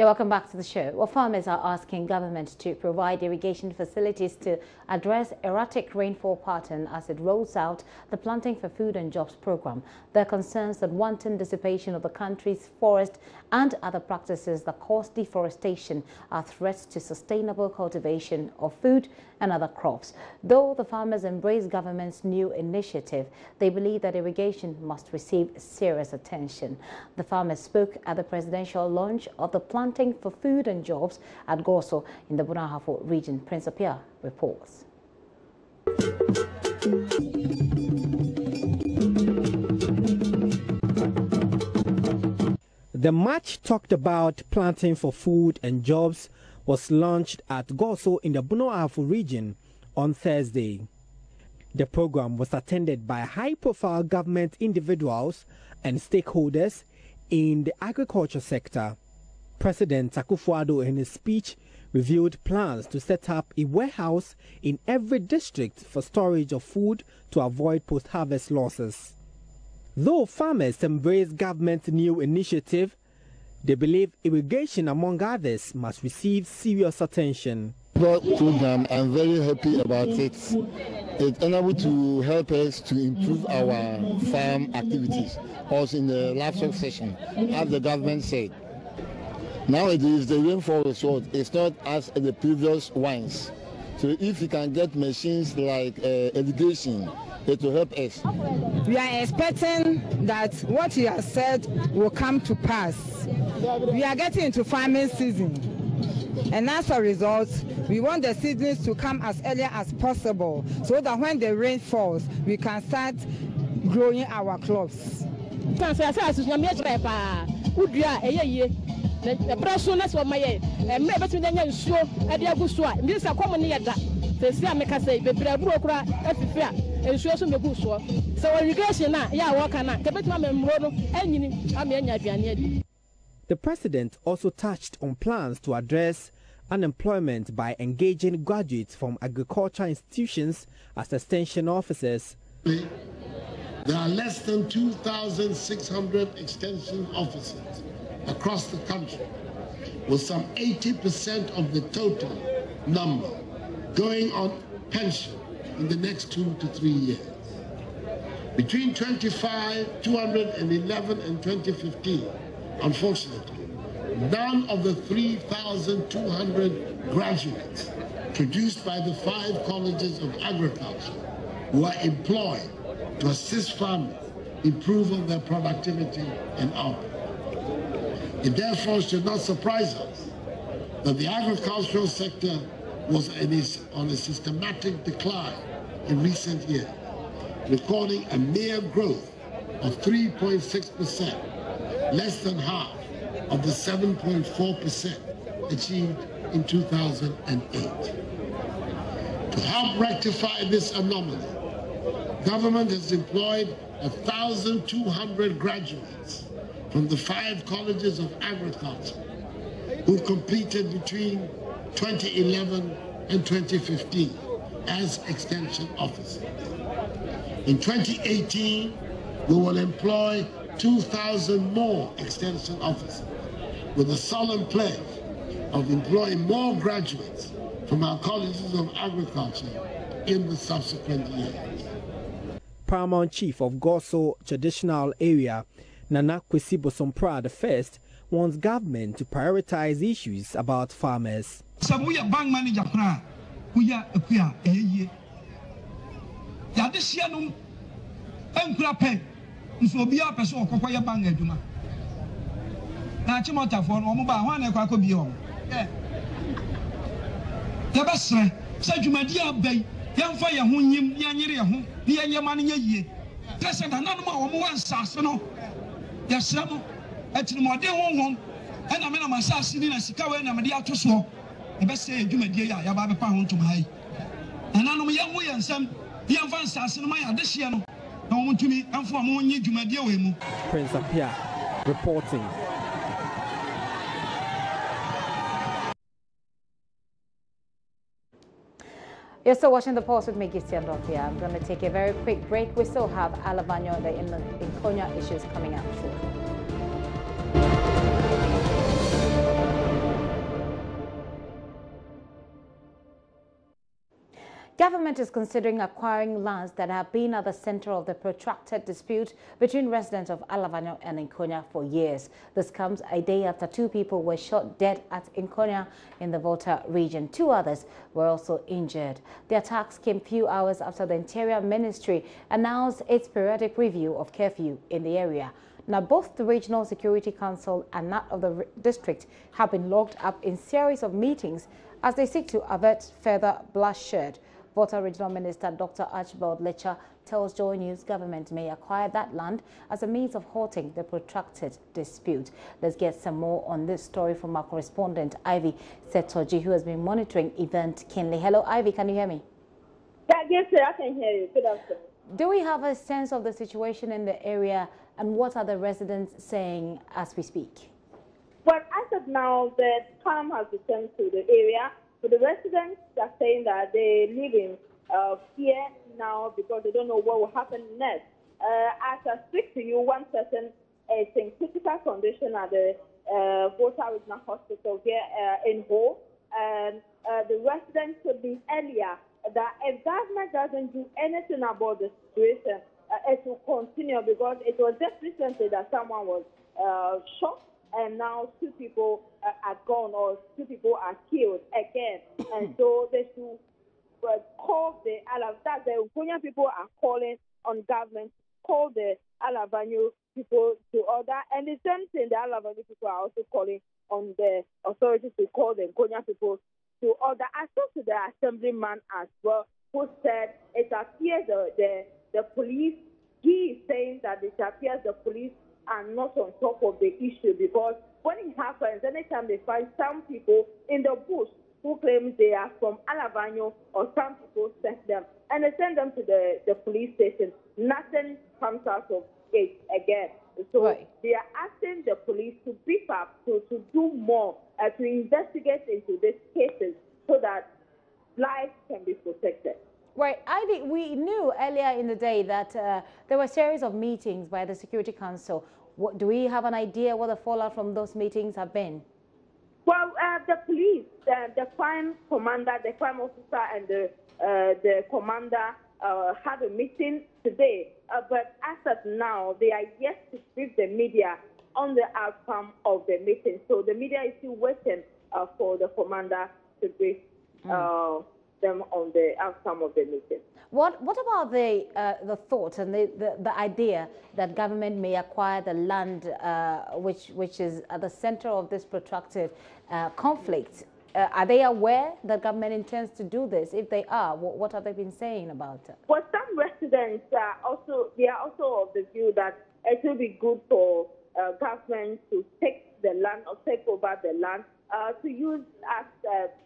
Yeah, welcome back to the show. Well, farmers are asking government to provide irrigation facilities to address erratic rainfall pattern as it rolls out the Planting for Food and Jobs program. There are concerns that wanton dissipation of the country's forest and other practices that cause deforestation are threats to sustainable cultivation of food and other crops. Though the farmers embrace government's new initiative, they believe that irrigation must receive serious attention. The farmers spoke at the presidential launch of the Planting for Food and Jobs at Goso in the Bono Ahafo region. Prince Apia reports. The much talked about Planting for Food and Jobs was launched at Goso in the Bono Ahafo region on Thursday. The program was attended by high-profile government individuals and stakeholders in the agriculture sector. President Akufo-Addo in his speech revealed plans to set up a warehouse in every district for storage of food to avoid post-harvest losses. Though farmers embrace government's new initiative, they believe irrigation, among others, must receive serious attention. Program, I'm very happy about it. It's able to help us to improve our farm activities. Also in the livestock session, as the government said. Nowadays, the rainfall result is not as the previous ones. So if you can get machines like irrigation, it will help us. We are expecting that what you have said will come to pass. We are getting into farming season. And as a result, we want the seasons to come as early as possible so that when the rain falls, we can start growing our crops. The president also touched on plans to address unemployment by engaging graduates from agriculture institutions as extension officers. There are less than 2,600 extension officers across the country, with some 80% of the total number going on pension in the next 2 to 3 years. Between 211 and 2015, unfortunately, none of the 3,200 graduates produced by the 5 colleges of agriculture were employed to assist farmers improve on their productivity and output. It therefore should not surprise us that the agricultural sector was on a systematic decline in recent years, recording a mere growth of 3.6%, less than half of the 7.4% achieved in 2008. To help rectify this anomaly, government has employed 1,200 graduates from the 5 colleges of agriculture who completed between 2011 and 2015 as extension officers. In 2018, we will employ 2,000 more extension officers with a solemn pledge of employing more graduates from our colleges of agriculture in the subsequent years. Paramount Chief of Goso Traditional Area, Nana Kwesi Bosompra I, wants government to prioritize issues about farmers. We are bank manager, we are a year. Yadisianum, Engrape, so be a person of Koya Bang Eduma. Nachimota for Omoba, one a quaco beyond. Yabasra, Sajumadia Bay, Young Fire, whom Yanira, whom the money a year. President Anoma, one Sassano, Yasamo, at the modern one, and I mean, I'm assassinating a Sikawa and I'm the outer sword. The best say, Jumadia, Yababa Pound to my. And I know young way and some. Prince Apia reporting. You're still watching The Pulse with me, Gistian Dopia. I'm going to take a very quick break. We still have Alavanyo, the Inkonya issues coming up shortly. Government is considering acquiring lands that have been at the center of the protracted dispute between residents of Alavanyo and Nkonya for years. This comes a day after 2 people were shot dead at Nkonya in the Volta region. 2 others were also injured. The attacks came few hours after the Interior Ministry announced its periodic review of curfew in the area. Now, both the Regional Security Council and that of the district have been locked up in series of meetings as they seek to avert further bloodshed. Volta Regional Minister Dr. Archibald Letcher tells Joy News government may acquire that land as a means of halting the protracted dispute. Let's get some more on this story from our correspondent Ivy Setoji, who has been monitoring event keenly. Hello, Ivy, can you hear me? Yes, sir, I can hear you. Good afternoon. Do we have a sense of the situation in the area, and what are the residents saying as we speak? Well, as of now, the calm has returned to the area. But the residents are saying that they live in fear now because they don't know what will happen next. As I speak to you, one person is in critical condition at the Volta Regional Hospital here in Ho. And the residents told me earlier that if government doesn't do anything about the situation, it will continue because it was just recently that someone was shot. And now 2 people are gone, or 2 people are killed again. And so they should call the Alavanyo. The Nkonya people are calling on government to call the Alavanyo people to order. And the same thing, the Alavanyo people are also calling on the authorities to call the Nkonya people to order. I spoke to the assemblyman as well, who said it appears the police, he is saying that it appears the police are not on top of the issue because when it happens, anytime they find some people in the bush who claim they are from Alavanyo, or some people send them and they send them to the police station, nothing comes out of it again. So they are asking the police to beef up, to do more, to investigate into these cases so that lives can be protected. Right, Ivy, we knew earlier in the day that there were a series of meetings by the Security Council. Do we have an idea what the fallout from those meetings have been? Well, the police, the crime commander, the crime officer, and the commander had a meeting today. But as of now, they are yet to brief the media on the outcome of the meeting. So the media is still waiting for the commander to brief them on the outcome of the meeting. What about the thought and the idea that government may acquire the land which is at the center of this protracted conflict? Are they aware that government intends to do this? If they are, what have they been saying about it? Well, some residents are also of the view that it will be good for government to take the land or take over the land to use as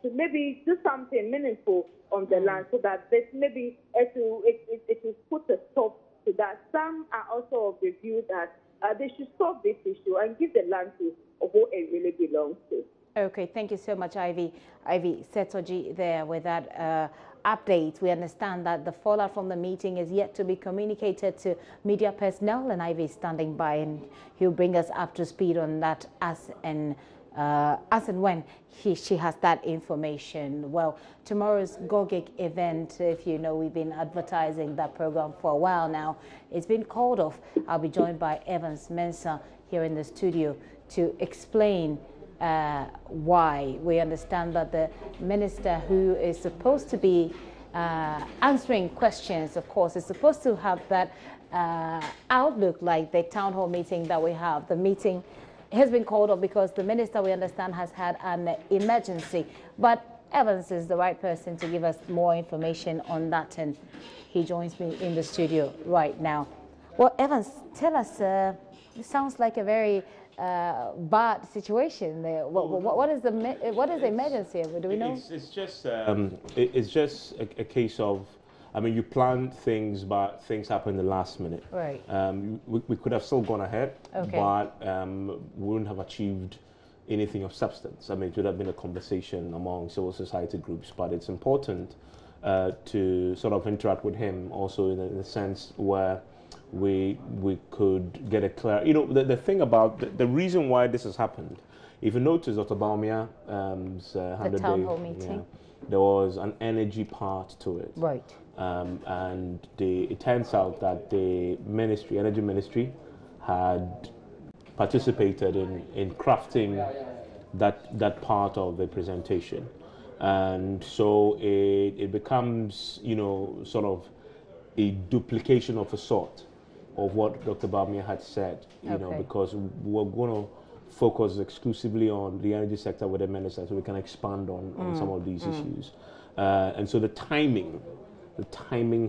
to maybe do something meaningful on the land, so that this maybe it will put a stop to that. Some are also of the view that they should solve this issue and give the land to who it really belongs to. Okay, thank you so much, Ivy. Ivy Setoji there with that update. We understand that the fallout from the meeting is yet to be communicated to media personnel, and Ivy is standing by, and he'll bring us up to speed on that as and when she has that information. Well, tomorrow's GOGIG event, if you know, we've been advertising that program for a while now. It's been called off. I'll be joined by Evans Mensah here in the studio to explain why. We understand that the minister who is supposed to be answering questions, of course, is supposed to have that outlook like the town hall meeting that we have. The meeting has been called off because the minister, we understand, has had an emergency. But Evans is the right person to give us more information on that, and he joins me in the studio right now. Well, Evans, tell us, it sounds like a very bad situation there. What is the emergency? Do we know? It's just a case of, I mean, you plan things, but things happen in the last minute. Right. We could have still gone ahead, okay, but we wouldn't have achieved anything of substance. I mean, it would have been a conversation among civil society groups, but it's important to sort of interact with him also in a sense where we could get a clear, you know, the thing about the reason why this has happened. If you notice, Dr. Bawumia's 100-day town hall meeting. there was an energy part to it. Right. And it turns out that the energy ministry, had participated in crafting that part of the presentation. And so it becomes, sort of a duplication of a sort of what Dr. Bawumia had said, because we're going to focus exclusively on the energy sector with the minister, so we can expand on some of these issues. And so the timing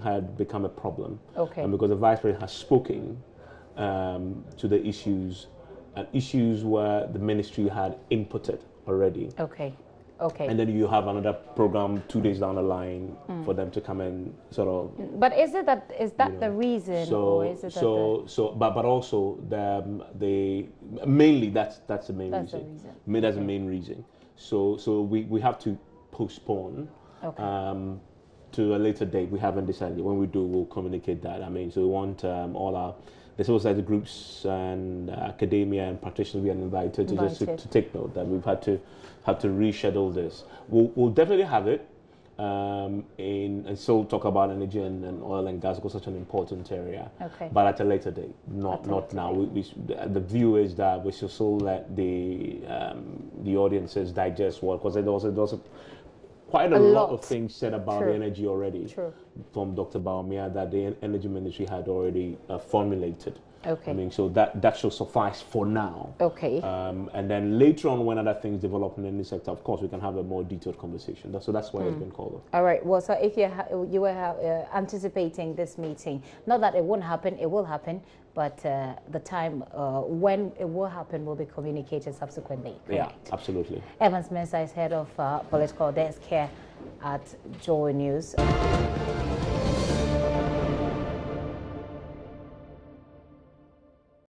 had become a problem. Okay. And because the Vice President has spoken to the issues, and issues where the ministry had inputted already. Okay. Okay. And then you have another program 2 days down the line for them to come and sort of. But is that the reason, or is it but also the mainly that's the main reason. That's the main reason. So we have to postpone. Okay. To a later date. We haven't decided. When we do, we'll communicate that. I mean, so we want all the civil society groups and academia and practitioners we are invited to take note that we've had to reschedule this. We'll definitely have it, and still talk about energy and oil and gas, because such an important area. Okay. But at a later date, not now. The view is that we should still let the audiences digest what, because there was quite a lot of things said about the energy already from Dr. Bawumia that the energy ministry had already formulated. Okay. I mean, so that should suffice for now. Okay. And then later on, when other things develop in the sector, of course, we can have a more detailed conversation. So that's why it's been called off. All right. Well, so if you were anticipating this meeting, not that it won't happen, it will happen, but the time when it will happen will be communicated subsequently. Correct? Yeah, absolutely. Evans Mensah is head of political desk here at Joy News.